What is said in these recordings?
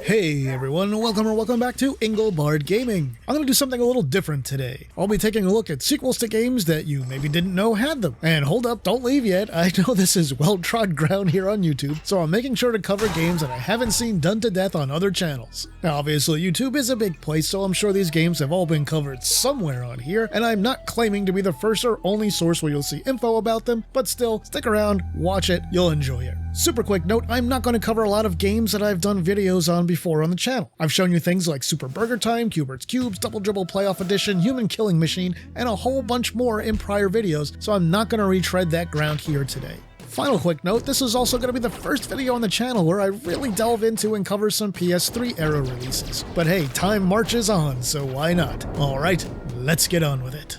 Hey everyone, welcome back to Engelbard Gaming. I'm going to do something a little different today. I'll be taking a look at sequels to games that you maybe didn't know had them. And hold up, don't leave yet. I know this is well-trod ground here on YouTube, so I'm making sure to cover games that I haven't seen done to death on other channels. Now obviously YouTube is a big place, so I'm sure these games have all been covered somewhere on here, and I'm not claiming to be the first or only source where you'll see info about them, but still, stick around, watch it, you'll enjoy it. Super quick note, I'm not going to cover a lot of games that I've done videos on before on the channel. I've shown you things like Super Burger Time, Q*bert's Cubes, Double Dribble Playoff Edition, Human Killing Machine, and a whole bunch more in prior videos, so I'm not going to retread that ground here today. Final quick note, this is also going to be the first video on the channel where I really delve into and cover some PS3 era releases. But hey, time marches on, so why not? Alright, let's get on with it.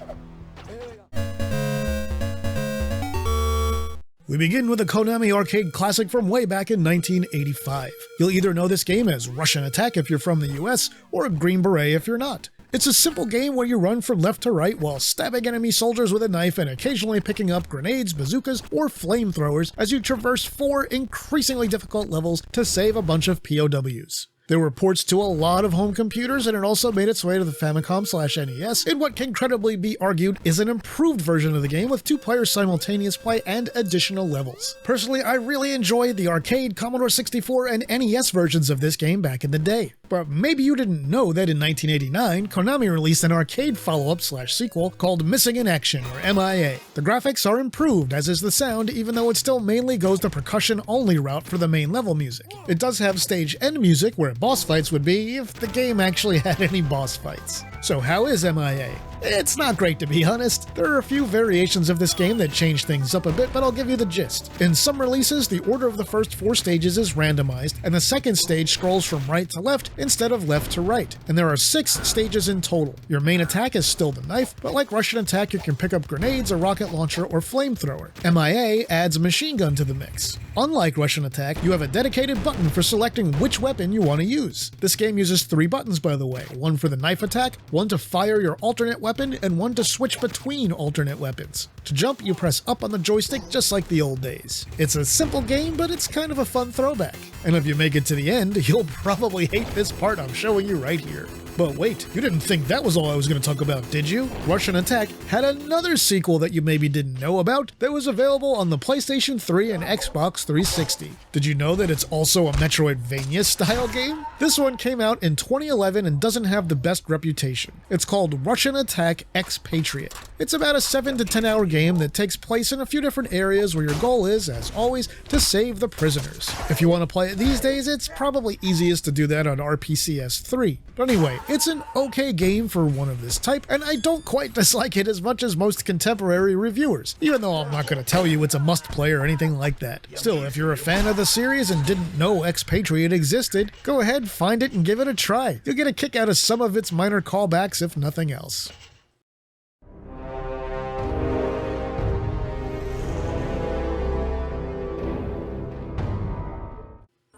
We begin with a Konami arcade classic from way back in 1985. You'll either know this game as Russian Attack if you're from the US, or Green Beret if you're not. It's a simple game where you run from left to right while stabbing enemy soldiers with a knife and occasionally picking up grenades, bazookas, or flamethrowers as you traverse 4 increasingly difficult levels to save a bunch of POWs. There were ports to a lot of home computers, and it also made its way to the Famicom/NES in what can credibly be argued is an improved version of the game with 2-player simultaneous play and additional levels. Personally, I really enjoyed the arcade, Commodore 64, and NES versions of this game back in the day. But maybe you didn't know that in 1989, Konami released an arcade follow-up/sequel called Missing in Action, or MIA. The graphics are improved, as is the sound, even though it still mainly goes the percussion-only route for the main level music. It does have stage end music, where boss fights would be if the game actually had any boss fights. So how is MIA? It's not great, to be honest. There are a few variations of this game that change things up a bit, but I'll give you the gist. In some releases, the order of the first 4 stages is randomized, and the second stage scrolls from right to left instead of left to right. And there are 6 stages in total. Your main attack is still the knife, but like Russian Attack, you can pick up grenades, a rocket launcher, or flamethrower. MIA adds a machine gun to the mix. Unlike Russian Attack, you have a dedicated button for selecting which weapon you want to use. This game uses 3 buttons, by the way. One for the knife attack, one to fire your alternate weapon, and one to switch between alternate weapons. To jump, you press up on the joystick just like the old days. It's a simple game, but it's kind of a fun throwback. And if you make it to the end, you'll probably hate this part I'm showing you right here. But wait, you didn't think that was all I was going to talk about, did you? Russian Attack had another sequel that you maybe didn't know about that was available on the PlayStation 3 and Xbox 360. Did you know that it's also a Metroidvania-style game? This one came out in 2011 and doesn't have the best reputation. It's called Russian Attack Expatriate. It's about a 7 to 10 hour game that takes place in a few different areas where your goal is, as always, to save the prisoners. If you want to play it these days, it's probably easiest to do that on RPCS 3. But anyway, it's an okay game for one of this type, and I don't quite dislike it as much as most contemporary reviewers, even though I'm not going to tell you it's a must-play or anything like that. Still, if you're a fan of the series and didn't know Expatriate existed, go ahead, find it, and give it a try. You'll get a kick out of some of its minor callbacks, if nothing else.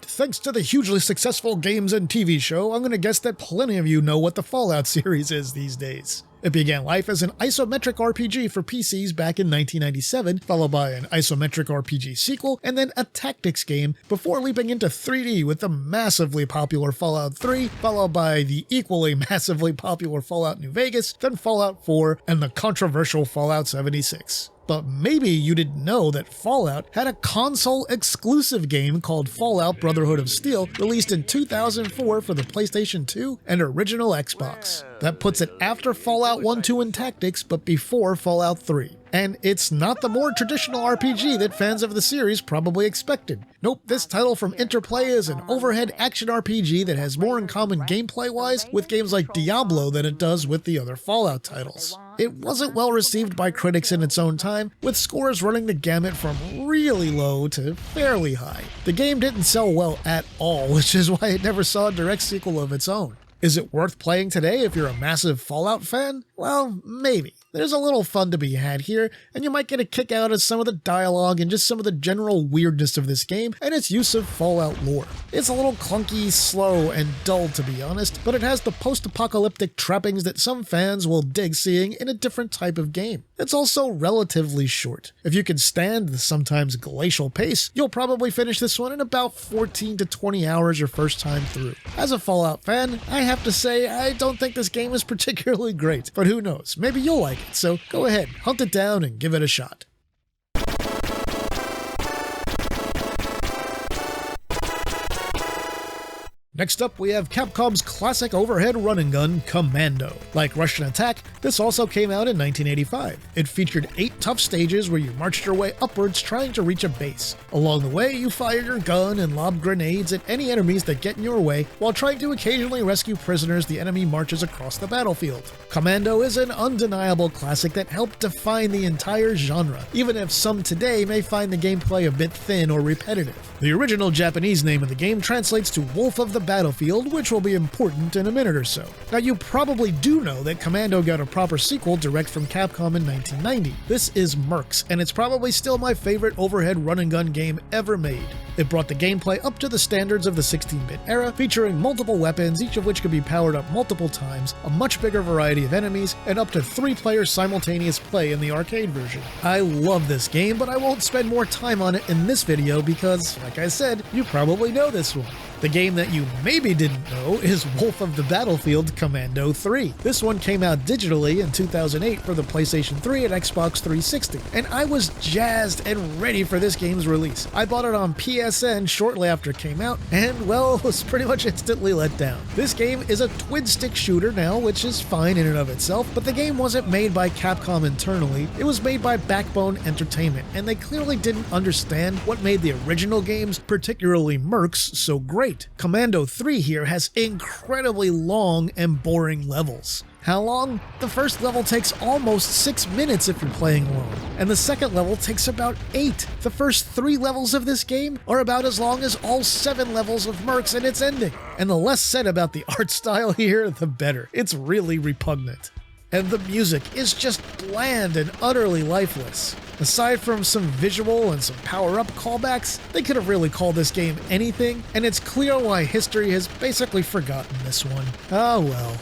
Thanks to the hugely successful games and TV show, I'm going to guess that plenty of you know what the Fallout series is these days. It began life as an isometric RPG for PCs back in 1997, followed by an isometric RPG sequel, and then a tactics game, before leaping into 3D with the massively popular Fallout 3, followed by the equally massively popular Fallout New Vegas, then Fallout 4, and the controversial Fallout 76. But maybe you didn't know that Fallout had a console-exclusive game called Fallout Brotherhood of Steel, released in 2004 for the PlayStation 2 and original Xbox. That puts it after Fallout 1, 2, and Tactics, but before Fallout 3. And it's not the more traditional RPG that fans of the series probably expected. Nope, this title from Interplay is an overhead action RPG that has more in common gameplay-wise with games like Diablo than it does with the other Fallout titles. It wasn't well received by critics in its own time, with scores running the gamut from really low to fairly high. The game didn't sell well at all, which is why it never saw a direct sequel of its own. Is it worth playing today if you're a massive Fallout fan? Well, maybe. There's a little fun to be had here, and you might get a kick out of some of the dialogue and just some of the general weirdness of this game and its use of Fallout lore. It's a little clunky, slow, and dull to be honest, but it has the post-apocalyptic trappings that some fans will dig seeing in a different type of game. It's also relatively short. If you can stand the sometimes glacial pace, you'll probably finish this one in about 14 to 20 hours your first time through. As a Fallout fan, I have to say I don't think this game is particularly great, but who knows, maybe you'll like it, so go ahead, hunt it down and give it a shot. Next up, we have Capcom's classic overhead run-and gun, Commando. Like Russian Attack, this also came out in 1985. It featured 8 tough stages where you marched your way upwards trying to reach a base. Along the way, you fire your gun and lob grenades at any enemies that get in your way, while trying to occasionally rescue prisoners the enemy marches across the battlefield. Commando is an undeniable classic that helped define the entire genre, even if some today may find the gameplay a bit thin or repetitive. The original Japanese name of the game translates to Wolf of the Battlefield, which will be important in a minute or so. Now, you probably do know that Commando got a proper sequel direct from Capcom in 1990. This is Mercs, and it's probably still my favorite overhead run-and-gun game ever made. It brought the gameplay up to the standards of the 16-bit era, featuring multiple weapons, each of which could be powered up multiple times, a much bigger variety of enemies, and up to 3-player simultaneous play in the arcade version. I love this game, but I won't spend more time on it in this video because, like I said, you probably know this one. The game that you maybe didn't know is Wolf of the Battlefield Commando 3. This one came out digitally in 2008 for the PlayStation 3 and Xbox 360, and I was jazzed and ready for this game's release. I bought it on PSN shortly after it came out, and well, was pretty much instantly let down. This game is a twin-stick shooter now, which is fine in and of itself, but the game wasn't made by Capcom internally, it was made by Backbone Entertainment, and they clearly didn't understand what made the original games, particularly Mercs, so great. Commando 3 here has incredibly long and boring levels. How long? The first level takes almost 6 minutes if you're playing alone, and the second level takes about 8. The first 3 levels of this game are about as long as all 7 levels of Mercs and its ending. And the less said about the art style here, the better. It's really repugnant. And the music is just bland and utterly lifeless. Aside from some visual and some power-up callbacks, they could have really called this game anything, and it's clear why history has basically forgotten this one. Oh well.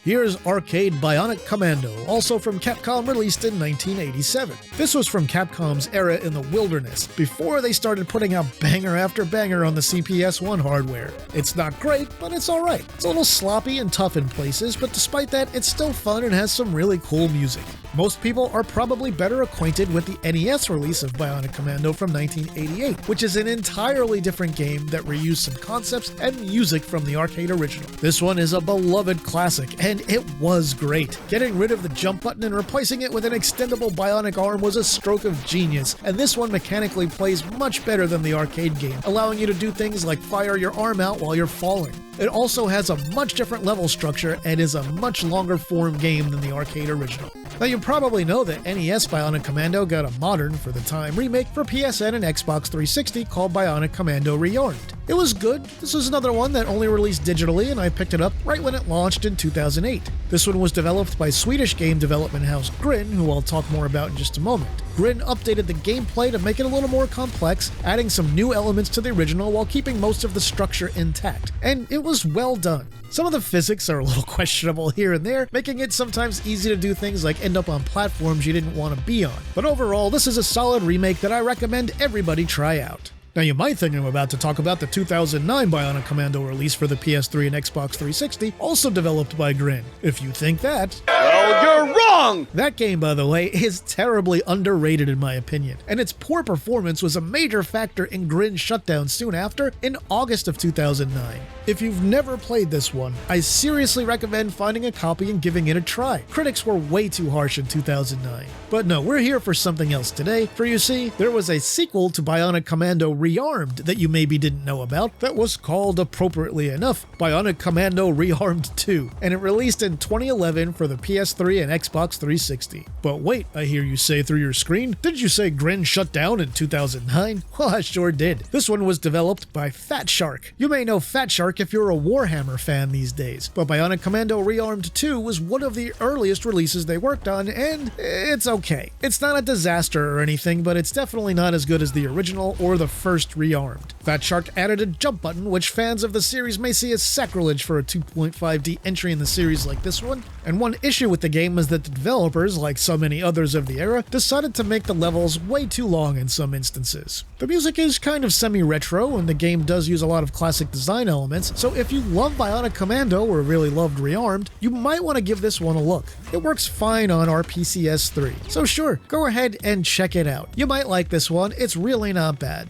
Here's Arcade Bionic Commando, also from Capcom, released in 1987. This was from Capcom's era in the wilderness, before they started putting out banger after banger on the CPS-1 hardware. It's not great, but it's alright. It's a little sloppy and tough in places, but despite that, it's still fun and has some really cool music. Most people are probably better acquainted with the NES release of Bionic Commando from 1988, which is an entirely different game that reused some concepts and music from the arcade original. This one is a beloved classic, and it was great. Getting rid of the jump button and replacing it with an extendable bionic arm was a stroke of genius, and this one mechanically plays much better than the arcade game, allowing you to do things like fire your arm out while you're falling. It also has a much different level structure and is a much longer form game than the arcade original. Now, you probably know that NES Bionic Commando got a modern, for the time, remake for PSN and Xbox 360 called Bionic Commando Rearmed. It was good. This was another one that only released digitally, and I picked it up right when it launched in 2008. This one was developed by Swedish game development house Grin, who I'll talk more about in just a moment. Grin updated the gameplay to make it a little more complex, adding some new elements to the original while keeping most of the structure intact, and it was well done. Some of the physics are a little questionable here and there, making it sometimes easy to do things like end up on platforms you didn't want to be on. But overall, this is a solid remake that I recommend everybody try out. Now, you might think I'm about to talk about the 2009 Bionic Commando release for the PS3 and Xbox 360, also developed by Grin. If you think that, well, you're wrong! That game, by the way, is terribly underrated in my opinion, and its poor performance was a major factor in Grin's shutdown soon after, in August of 2009. If you've never played this one, I seriously recommend finding a copy and giving it a try. Critics were way too harsh in 2009. But no, we're here for something else today, for you see, there was a sequel to Bionic Commando Rearmed that you maybe didn't know about that was called, appropriately enough, Bionic Commando Rearmed 2, and it released in 2011 for the PS3 PS3 and Xbox 360. But wait, I hear you say through your screen, didn't you say Grin shut down in 2009? Well, I sure did. This one was developed by Fat Shark. You may know Fat Shark if you're a Warhammer fan these days, but Bionic Commando Rearmed 2 was one of the earliest releases they worked on, and it's okay. It's not a disaster or anything, but it's definitely not as good as the original or the first Rearmed. Fat Shark added a jump button, which fans of the series may see as sacrilege for a 2.5D entry in the series like this one, and one issue with the game was that the developers, like so many others of the era, decided to make the levels way too long in some instances. The music is kind of semi-retro, and the game does use a lot of classic design elements, so if you love Bionic Commando or really loved Rearmed, you might want to give this one a look. It works fine on RPCS3, so sure, go ahead and check it out. You might like this one, it's really not bad.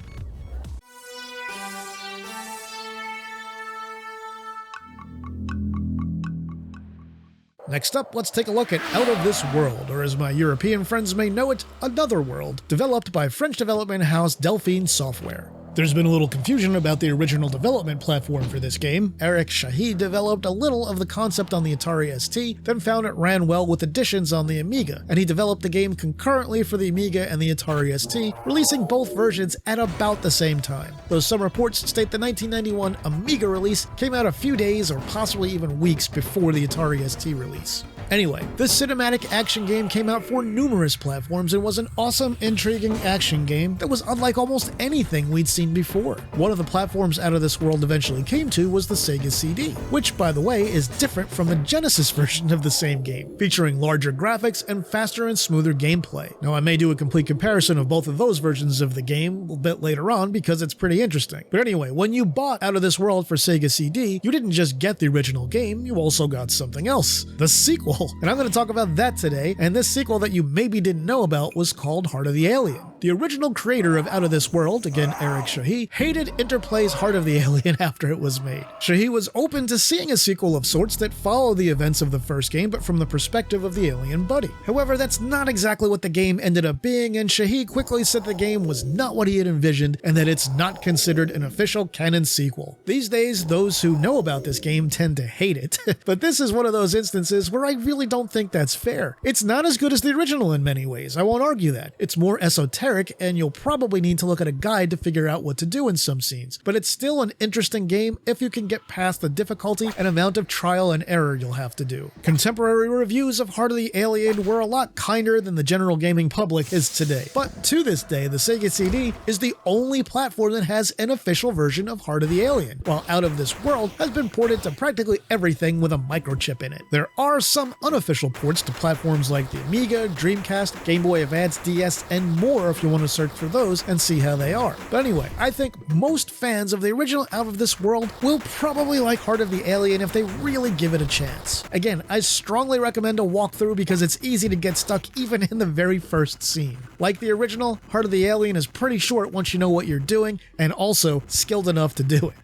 Next up, let's take a look at Out of This World, or as my European friends may know it, Another World, developed by French development house Delphine Software. There's been a little confusion about the original development platform for this game. Eric Shahi developed a little of the concept on the Atari ST, then found it ran well with additions on the Amiga, and he developed the game concurrently for the Amiga and the Atari ST, releasing both versions at about the same time. Though some reports state the 1991 Amiga release came out a few days or possibly even weeks before the Atari ST release. Anyway, this cinematic action game came out for numerous platforms and was an awesome, intriguing action game that was unlike almost anything we'd seen before. One of the platforms Out of This World eventually came to was the Sega CD, which, by the way, is different from the Genesis version of the same game, featuring larger graphics and faster and smoother gameplay. Now, I may do a complete comparison of both of those versions of the game a bit later on because it's pretty interesting. But anyway, when you bought Out of This World for Sega CD, you didn't just get the original game, you also got something else, the sequel. And I'm going to talk about that today, and this sequel that you maybe didn't know about was called Heart of the Alien. The original creator of Out of This World, again Eric Shahi, hated Interplay's Heart of the Alien after it was made. Shahi was open to seeing a sequel of sorts that followed the events of the first game, but from the perspective of the alien buddy. However, that's not exactly what the game ended up being, and Shahi quickly said the game was not what he had envisioned, and that it's not considered an official canon sequel. These days, those who know about this game tend to hate it, but this is one of those instances where I really don't think that's fair. It's not as good as the original in many ways, I won't argue that. It's more esoteric, and you'll probably need to look at a guide to figure out what to do in some scenes, but it's still an interesting game if you can get past the difficulty and amount of trial and error you'll have to do. Contemporary reviews of Heart of the Alien were a lot kinder than the general gaming public is today, but to this day, the Sega CD is the only platform that has an official version of Heart of the Alien, while Out of This World has been ported to practically everything with a microchip in it. There are some unofficial ports to platforms like the Amiga, Dreamcast, Game Boy Advance, DS, and more if you want to search for those and see how they are. But anyway, I think most fans of the original Out of This World will probably like Heart of the Alien if they really give it a chance. Again, I strongly recommend a walkthrough because it's easy to get stuck even in the very first scene. Like the original, Heart of the Alien is pretty short once you know what you're doing, and also skilled enough to do it.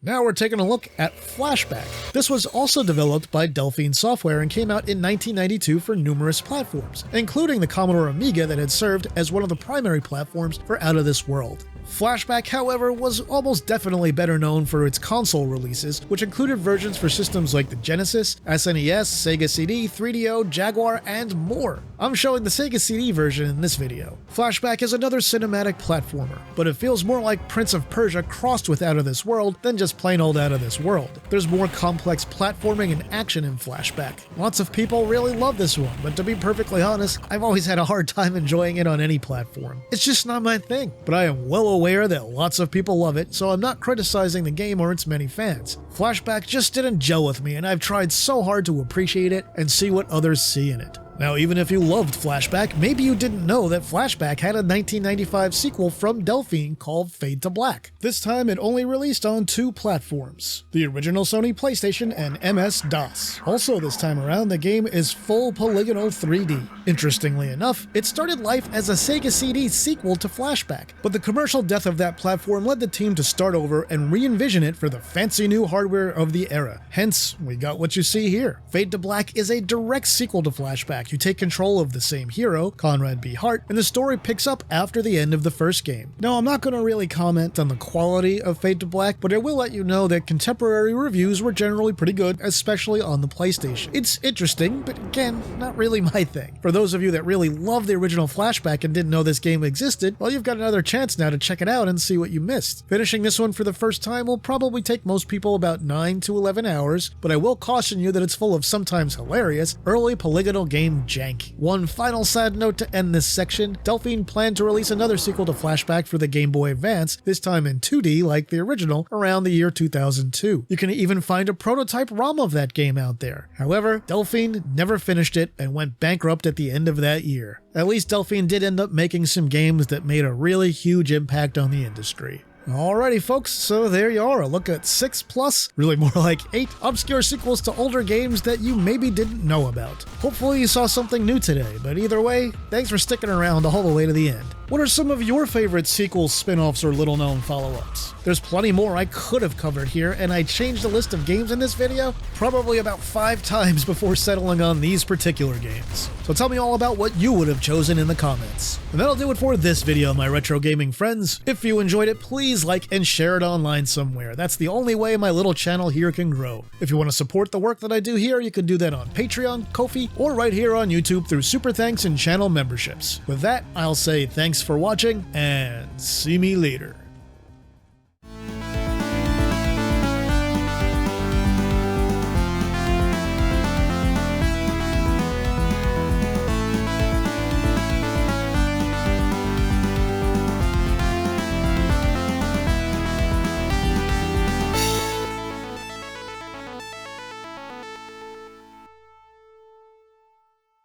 Now we're taking a look at Flashback. This was also developed by Delphine Software and came out in 1992 for numerous platforms, including the Commodore Amiga that had served as one of the primary platforms for Out of This World. Flashback, however, was almost definitely better known for its console releases, which included versions for systems like the Genesis, SNES, Sega CD, 3DO, Jaguar, and more. I'm showing the Sega CD version in this video. Flashback is another cinematic platformer, but it feels more like Prince of Persia crossed with Out of This World than just plain old Out of This World. There's more complex platforming and action in Flashback. Lots of people really love this one, but to be perfectly honest, I've always had a hard time enjoying it on any platform. It's just not my thing, but I am well aware that lots of people love it, so I'm not criticizing the game or its many fans. Flashback just didn't gel with me, and I've tried so hard to appreciate it and see what others see in it. Now, even if you loved Flashback, maybe you didn't know that Flashback had a 1995 sequel from Delphine called Fade to Black. This time, it only released on 2 platforms, the original Sony PlayStation and MS-DOS. Also this time around, the game is full polygonal 3D. Interestingly enough, it started life as a Sega CD sequel to Flashback, but the commercial death of that platform led the team to start over and re-envision it for the fancy new hardware of the era. Hence, we got what you see here. Fade to Black is a direct sequel to Flashback. You take control of the same hero, Conrad B. Hart, and the story picks up after the end of the first game. Now, I'm not going to really comment on the quality of Fade to Black, but I will let you know that contemporary reviews were generally pretty good, especially on the PlayStation. It's interesting, but again, not really my thing. For those of you that really love the original Flashback and didn't know this game existed, well, you've got another chance now to check it out and see what you missed. Finishing this one for the first time will probably take most people about 9 to 11 hours, but I will caution you that it's full of sometimes hilarious, early polygonal game jank. One final sad note to end this section, Delphine planned to release another sequel to Flashback for the Game Boy Advance, this time in 2D like the original, around the year 2002. You can even find a prototype ROM of that game out there. However, Delphine never finished it and went bankrupt at the end of that year. At least Delphine did end up making some games that made a really huge impact on the industry. Alrighty folks, so there you are, a look at 6+, really more like 8 obscure sequels to older games that you maybe didn't know about. Hopefully you saw something new today, but either way, thanks for sticking around all the way to the end. What are some of your favorite sequels, spin-offs, or little-known follow-ups? There's plenty more I could have covered here, and I changed the list of games in this video probably about 5 times before settling on these particular games. So tell me all about what you would have chosen in the comments. And that'll do it for this video, my retro gaming friends. If you enjoyed it, please like and share it online somewhere. That's the only way my little channel here can grow. If you want to support the work that I do here, you can do that on Patreon, Ko-fi, or right here on YouTube through super thanks and channel memberships. With that, I'll say thanks for watching, and see me later.